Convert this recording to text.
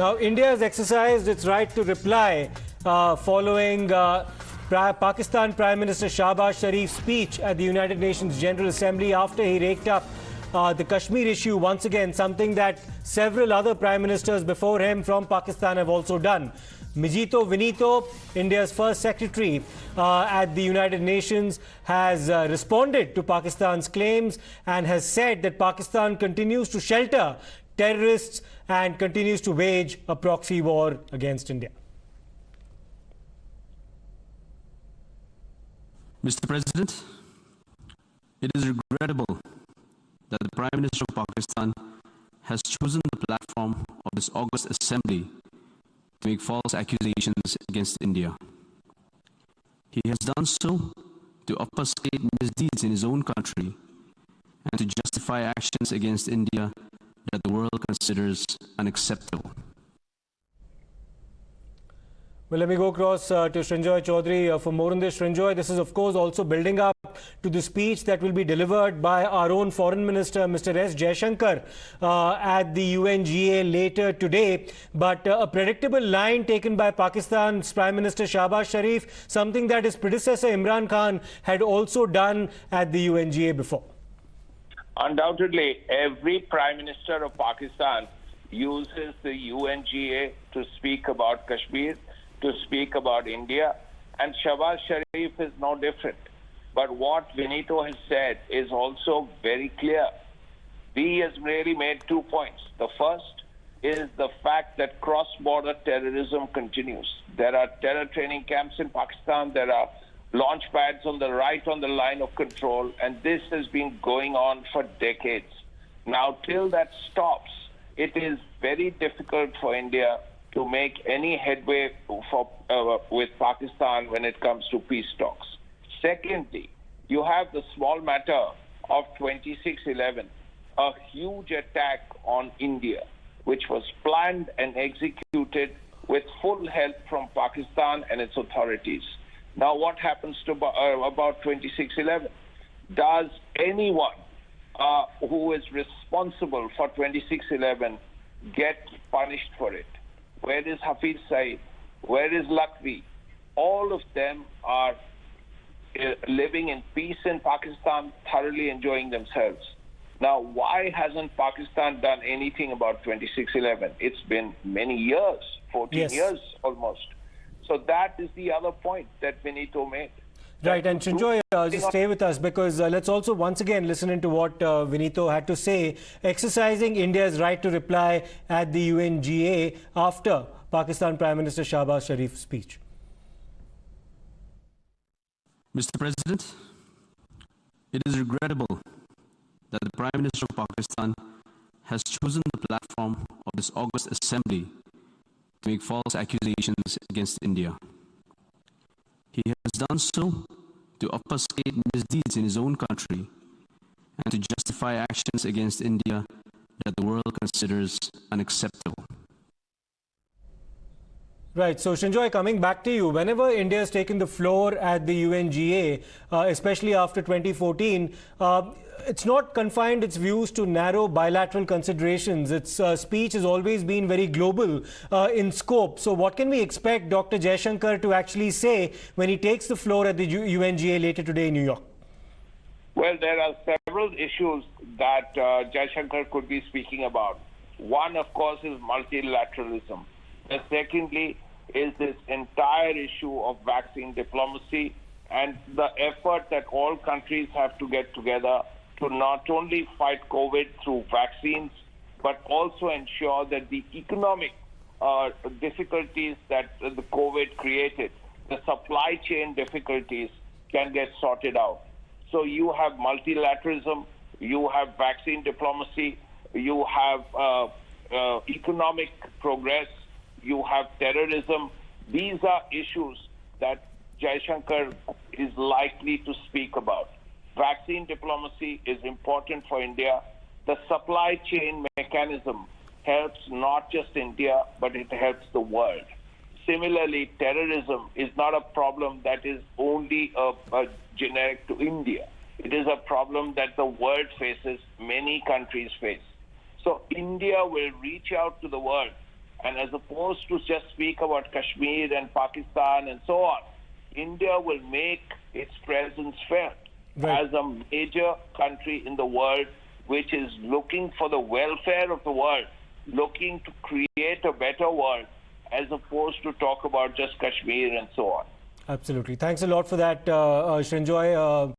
Now, India has exercised its right to reply following Pakistan Prime Minister Shehbaz Sharif's speech at the United Nations General Assembly after he raked up the Kashmir issue once again, something that several other prime ministers before him from Pakistan have also done. Mijito Vinito, India's first secretary at the United Nations, has responded to Pakistan's claims and has said that Pakistan continues to shelter terrorists and continues to wage a proxy war against India. Mr. President, it is regrettable that the Prime Minister of Pakistan has chosen the platform of this August Assembly to make false accusations against India. He has done so to upscale misdeeds in his own country and to justify actions against India that the world considers unacceptable. Well, let me go across to Srinjoy Chaudhary for more on this. Srinjoy, this is of course also building up to the speech that will be delivered by our own Foreign Minister, Mr. S. Jaishankar, at the UNGA later today. But a predictable line taken by Pakistan's Prime Minister Shehbaz Sharif, something that his predecessor Imran Khan had also done at the UNGA before. Undoubtedly, every Prime Minister of Pakistan uses the UNGA to speak about Kashmir, to speak about India, and Shehbaz Sharif is no different. But what Vinito has said is also very clear. He has really made 2 points. The first is the fact that cross-border terrorism continues. There are terror training camps in Pakistan, there are launch pads on the right on the line of control, and this has been going on for decades. Now, till that stops, it is very difficult for India to make any headway with Pakistan when it comes to peace talks. Secondly, you have the small matter of 26/11, a huge attack on India, which was planned and executed with full help from Pakistan and its authorities. Now, what happens to about 26/11? Does anyone who is responsible for 26/11 get punished for it? Where is Hafiz Saeed? Where is Lakvi? All of them are living in peace in Pakistan, thoroughly enjoying themselves. Now, why hasn't Pakistan done anything about 26/11? It's been many years, 14 years almost. So that is the other point that Vinito made. Right, and Srinjoy, just stay with us because let's also once again listen into what Vinito had to say, exercising India's right to reply at the UNGA after Pakistan Prime Minister Shehbaz Sharif's speech. Mr. President, it is regrettable that the Prime Minister of Pakistan has chosen the platform of this August Assembly to make false accusations against India. He has done so to upscale misdeeds in his own country and to justify actions against India that the world considers unacceptable. Right. So, Srinjoy, coming back to you, whenever India has taken the floor at the UNGA, especially after 2014, it's not confined its views to narrow bilateral considerations. Its speech has always been very global in scope. So what can we expect Dr. Jaishankar to actually say when he takes the floor at the UNGA later today in New York? Well, there are several issues that Jaishankar could be speaking about. One, of course, is multilateralism. And secondly is this entire issue of vaccine diplomacy and the effort that all countries have to get together to not only fight COVID through vaccines, but also ensure that the economic difficulties that the COVID created, the supply chain difficulties, can get sorted out. So you have multilateralism, you have vaccine diplomacy, you have economic progress, you have terrorism. These are issues that Jaishankar is likely to speak about. Vaccine diplomacy is important for India. The supply chain mechanism helps not just India, but it helps the world. Similarly, terrorism is not a problem that is only generic to India. It is a problem that the world faces, many countries face. So India will reach out to the world And as opposed to just speak about Kashmir and Pakistan and so on, India will make its presence felt as a major country in the world which is looking for the welfare of the world, looking to create a better world, as opposed to talk about just Kashmir and so on. Absolutely. Thanks a lot for that, Srinjoy.